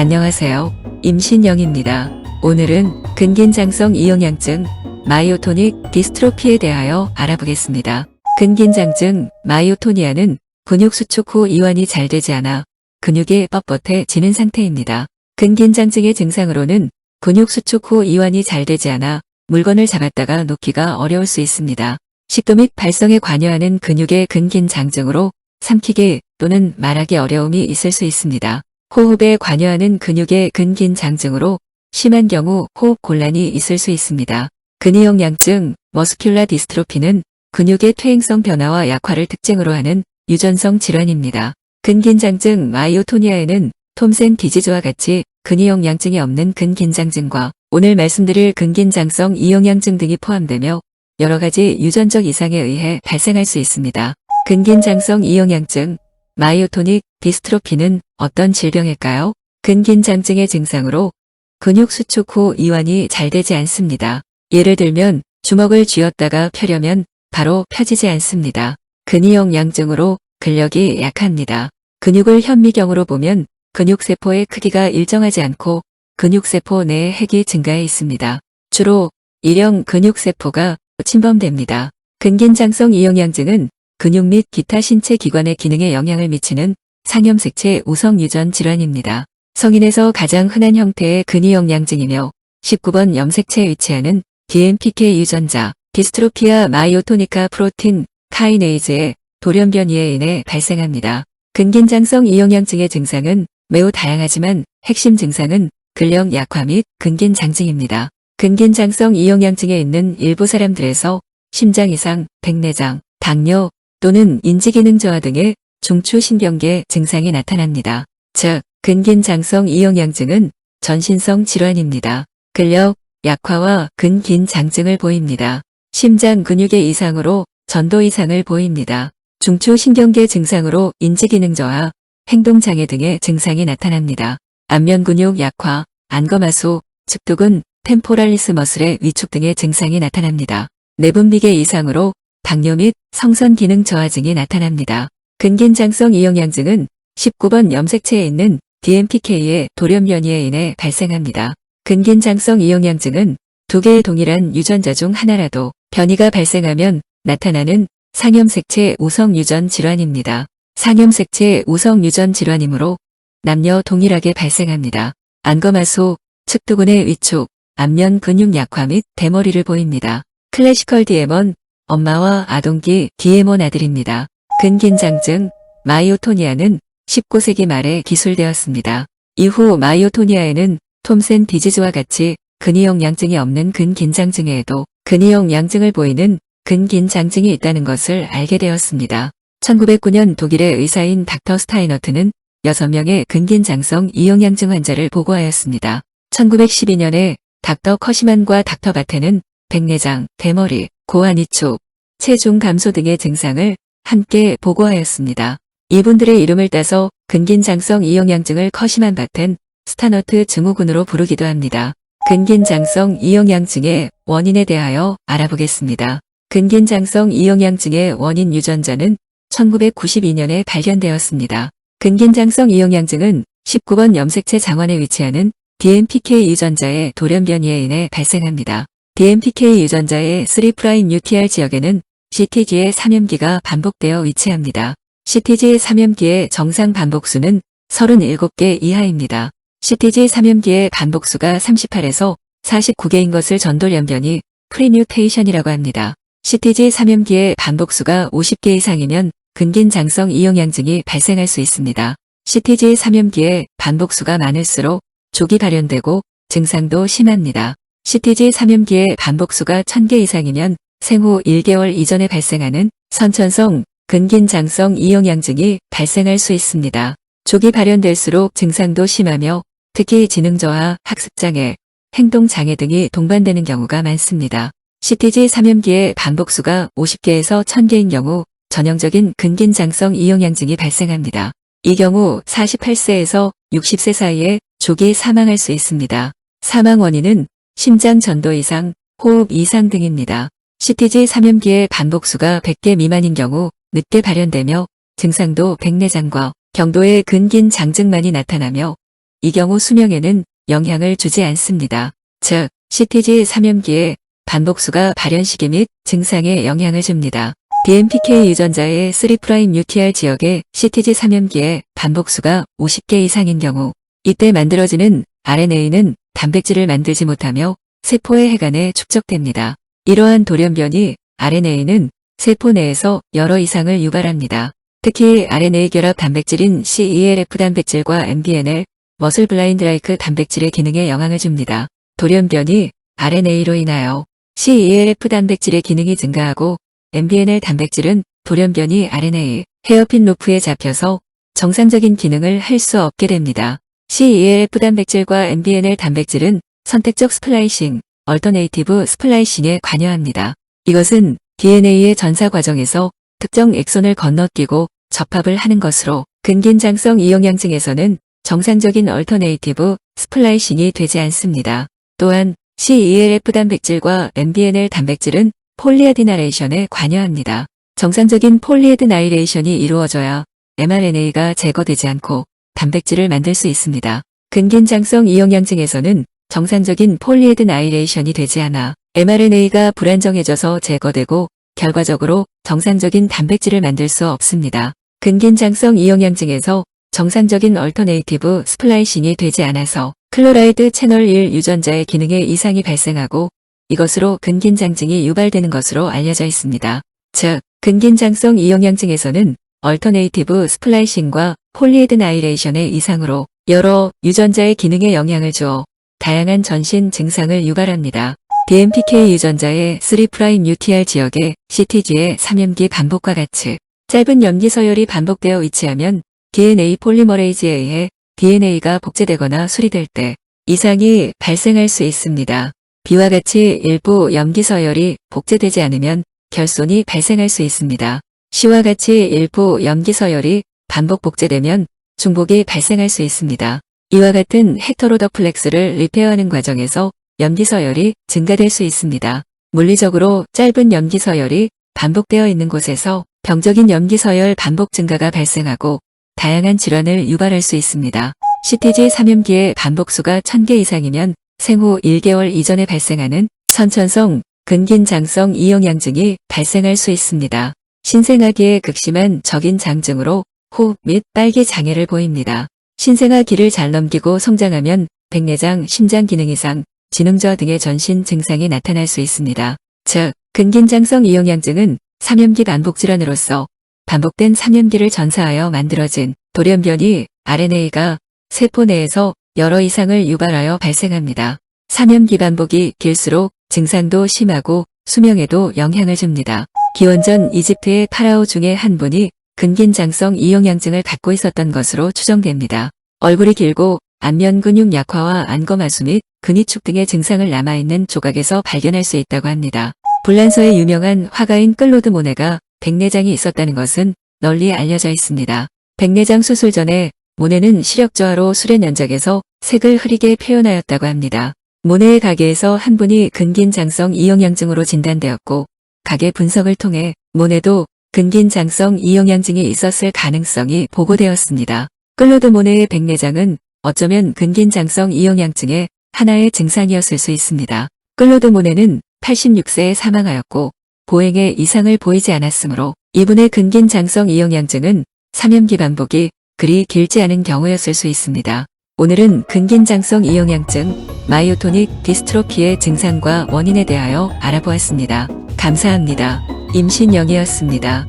안녕하세요. 임신영입니다. 오늘은 근긴장성 이용양증 마이오토닉 디스트로피에 대하여 알아보겠습니다. 근긴장증 마이오토니아는 근육 수축 후 이완이 잘 되지 않아 근육이 뻣뻣해지는 상태입니다. 근긴장증의 증상으로는 근육 수축 후 이완이 잘 되지 않아 물건을 잡았다가 놓기가 어려울 수 있습니다. 식도 및 발성에 관여하는 근육의 근긴장증으로 삼키기 또는 말하기 어려움이 있을 수 있습니다. 호흡에 관여하는 근육의 근긴장증으로 심한 경우 호흡 곤란이 있을 수 있습니다. 근이용양증 머스큘라 디스트로피는 근육의 퇴행성 변화와 약화를 특징으로 하는 유전성 질환입니다. 근긴장증 마이오토니아에는 톰센 디지즈와 같이 근이용양증이 없는 근긴장증과 오늘 말씀드릴 근긴장성 이용양증 등이 포함되며 여러 가지 유전적 이상에 의해 발생할 수 있습니다. 근긴장성 이용양증 마이오토닉 디스트로피는 어떤 질병일까요? 근긴장증의 증상으로 근육 수축 후 이완이 잘 되지 않습니다. 예를 들면 주먹을 쥐었다가 펴려면 바로 펴지지 않습니다. 근이용양증으로 근력이 약합니다. 근육을 현미경으로 보면 근육세포의 크기가 일정하지 않고 근육세포 내에 핵이 증가해 있습니다. 주로 일형 근육세포가 침범됩니다. 근긴장성 이용양증은 근육 및 기타 신체 기관의 기능에 영향을 미치는 상염색체 우성 유전 질환입니다. 성인에서 가장 흔한 형태의 근이용양증이며 19번 염색체에 위치하는 DMPK 유전자 디스트로피아 마이오토니카 프로틴 카이네이즈의 돌연 변이에 인해 발생합니다. 근긴장성 이용양증의 증상은 매우 다양하지만 핵심 증상은 근력 약화 및 근긴장증입니다. 근긴장성 이용양증에 있는 일부 사람들에서 심장 이상, 백내장, 당뇨 또는 인지기능 저하 등의 중추신경계 증상이 나타납니다. 즉, 근긴장성 이용양증은 전신성 질환입니다. 근력 약화와 근긴장증을 보입니다. 심장 근육의 이상으로 전도 이상을 보입니다. 중추신경계 증상으로 인지기능 저하, 행동장애 등의 증상이 나타납니다. 안면 근육 약화, 안검하수, 측두근, 템포랄리스 머슬의 위축 등의 증상이 나타납니다. 내분비계 이상으로 당뇨 및 성선 기능 저하증이 나타납니다. 근긴장성 이용양증은 19번 염색체에 있는 DMPK의 돌연 변이에 인해 발생합니다. 근긴장성 이용양증은 두 개의 동일한 유전자 중 하나라도 변이가 발생하면 나타나는 상염색체 우성 유전 질환입니다. 상염색체 우성 유전 질환이므로 남녀 동일하게 발생합니다. 안검하수, 측두근의 위축, 안면 근육 약화 및 대머리를 보입니다. 클래시컬 DM은 엄마와 아동기 DM온 아들입니다. 근긴장증 마이오토니아는 19세기 말에 기술되었습니다. 이후 마이오토니아에는 톰센 디지즈와 같이 근이용양증이 없는 근긴장증에도 근이용양증을 보이는 근긴장증이 있다는 것을 알게 되었습니다. 1909년 독일의 의사인 닥터 스타이너트는 6명의 근긴장성 이용양증 환자를 보고하였습니다. 1912년에 닥터 커시만과 닥터 바테는 백내장, 대머리, 고환 위축, 체중 감소 등의 증상을 함께 보고하였습니다. 이분들의 이름을 따서 근긴장성 이용양증을 커시만 바텐 스타너트 증후군으로 부르기도 합니다. 근긴장성 이용양증의 원인에 대하여 알아보겠습니다. 근긴장성 이용양증의 원인 유전자는 1992년에 발견되었습니다. 근긴장성 이용양증은 19번 염색체 장환에 위치하는 DMPK 유전자의 돌연 변이에 인해 발생합니다. DMPK 유전자의 3' UTR 지역에는 CTG의 삼염기가 반복되어 위치합니다. CTG 삼염기의 정상 반복수는 37개 이하입니다. CTG 삼염기의 반복수가 38에서 49개인 것을 전돌연변이 프리뮤테이션이라고 합니다. CTG 삼염기의 반복수가 50개 이상이면 근긴장성 이용양증이 발생할 수 있습니다. CTG 삼염기의 반복수가 많을수록 조기 발현되고 증상도 심합니다. CTG 삼염기의 반복수가 1000개 이상이면 생후 1개월 이전에 발생하는 선천성 근긴장성 이용양증이 발생할 수 있습니다. 조기 발현될수록 증상도 심하며 특히 지능저하, 학습장애, 행동장애 등이 동반되는 경우가 많습니다. CTG 삼염기의 반복수가 50개에서 1000개인 경우 전형적인 근긴장성 이용양증이 발생합니다. 이 경우 48세에서 60세 사이에 조기 사망할 수 있습니다. 사망 원인은 심장 전도 이상, 호흡 이상 등입니다. CTG 삼염기의 반복수가 100개 미만인 경우 늦게 발현되며 증상도 백내장과 경도의 근긴장증만이 나타나며 이 경우 수명에는 영향을 주지 않습니다. 즉, CTG 삼염기의 반복수가 발현 시기 및 증상에 영향을 줍니다. DMPK 유전자의 3' UTR 지역의 CTG 삼염기의 반복수가 50개 이상인 경우, 이때 만들어지는 RNA는 단백질을 만들지 못하며 세포의 해관에 축적됩니다. 이러한 돌연변이 RNA는 세포 내에서 여러 이상을 유발합니다. 특히 RNA 결합 단백질인 CELF 단백질과 MBNL, 머슬 블라인드 라이크 단백질의 기능에 영향을 줍니다. 돌연변이 RNA로 인하여 CELF 단백질의 기능이 증가하고 MBNL 단백질은 돌연변이 RNA, 헤어핀 루프에 잡혀서 정상적인 기능을 할 수 없게 됩니다. CELF 단백질과 MBNL 단백질은 선택적 스플라이싱, 얼터네이티브 스플라이싱에 관여합니다. 이것은 DNA의 전사 과정에서 특정 엑손을 건너뛰고 접합을 하는 것으로 근긴장성 이영양증에서는 정상적인 얼터네이티브 스플라이싱이 되지 않습니다. 또한 CELF 단백질과 MBNL 단백질은 폴리아디나레이션에 관여합니다. 정상적인 폴리아디나이레이션이 이루어져야 mRNA가 제거되지 않고 단백질을 만들 수 있습니다. 근긴장성 이영양증에서는 정상적인 폴리아디나이레이션이 되지 않아 mRNA가 불안정해져서 제거되고 결과적으로 정상적인 단백질을 만들 수 없습니다. 근긴장성 이영양증에서 정상적인 얼터네이티브 스플라이싱이 되지 않아서 클로라이드 채널 1 유전자의 기능에 이상이 발생하고 이것으로 근긴장증이 유발되는 것으로 알려져 있습니다. 즉, 근긴장성 이영양증에서는 얼터네이티브 스플라이싱과 폴리에드나이레이션의 이상으로 여러 유전자의 기능에 영향을 주어 다양한 전신 증상을 유발합니다. DMPK 유전자의 3' UTR 지역의 CTG의 삼염기 반복과 같이 짧은 염기 서열이 반복되어 위치하면 DNA 폴리머레이즈에 의해 DNA가 복제되거나 수리될 때 이상이 발생할 수 있습니다. B와 같이 일부 염기 서열이 복제되지 않으면 결손이 발생할 수 있습니다. C와 같이 일부 염기 서열이 반복 복제되면 중복이 발생할 수 있습니다. 이와 같은 헤터로더플렉스를 리페어하는 과정에서 염기 서열이 증가될 수 있습니다. 물리적으로 짧은 염기 서열이 반복되어 있는 곳에서 병적인 염기 서열 반복 증가가 발생하고 다양한 질환을 유발할 수 있습니다. CTG 삼염기의 반복수가 1000개 이상이면 생후 1개월 이전에 발생하는 선천성 근긴장성 이영양증이 발생할 수 있습니다. 신생아기의 극심한 적인 장증으로 호흡 및 빨기 장애를 보입니다. 신생아기를 잘 넘기고 성장하면 백내장, 심장 기능 이상, 지능저하 등의 전신 증상이 나타날 수 있습니다. 즉, 근긴장성 이영양증은 삼염기 반복 질환으로서 반복된 삼염기를 전사하여 만들어진 돌연변이 RNA가 세포 내에서 여러 이상을 유발하여 발생합니다. 삼염기 반복이 길수록 증상도 심하고 수명에도 영향을 줍니다. 기원전 이집트의 파라오 중에 한 분이 근긴장성 이영양증을 갖고 있었던 것으로 추정됩니다. 얼굴이 길고 안면 근육 약화와 안검하수 및 근위축 등의 증상을 남아있는 조각에서 발견할 수 있다고 합니다. 불란서의 유명한 화가인 클로드 모네가 백내장이 있었다는 것은 널리 알려져 있습니다. 백내장 수술 전에 모네는 시력 저하로 수련 연작에서 색을 흐리게 표현하였다고 합니다. 모네의 가게에서 한 분이 근긴장성 이영양증으로 진단되었고 가게 분석을 통해 모네도 근긴장성 이영양증이 있었을 가능성이 보고되었습니다. 클로드 모네의 백내장은 어쩌면 근긴장성 이영양증의 하나의 증상이었을 수 있습니다. 클로드 모네는 86세에 사망하였고 보행에 이상을 보이지 않았으므로 이분의 근긴장성 이영양증은 삼염기 반복이 그리 길지 않은 경우였을 수 있습니다. 오늘은 근긴장성 이영양증, 마이오토닉 디스트로피의 증상과 원인에 대하여 알아보았습니다. 감사합니다. 임신영이었습니다.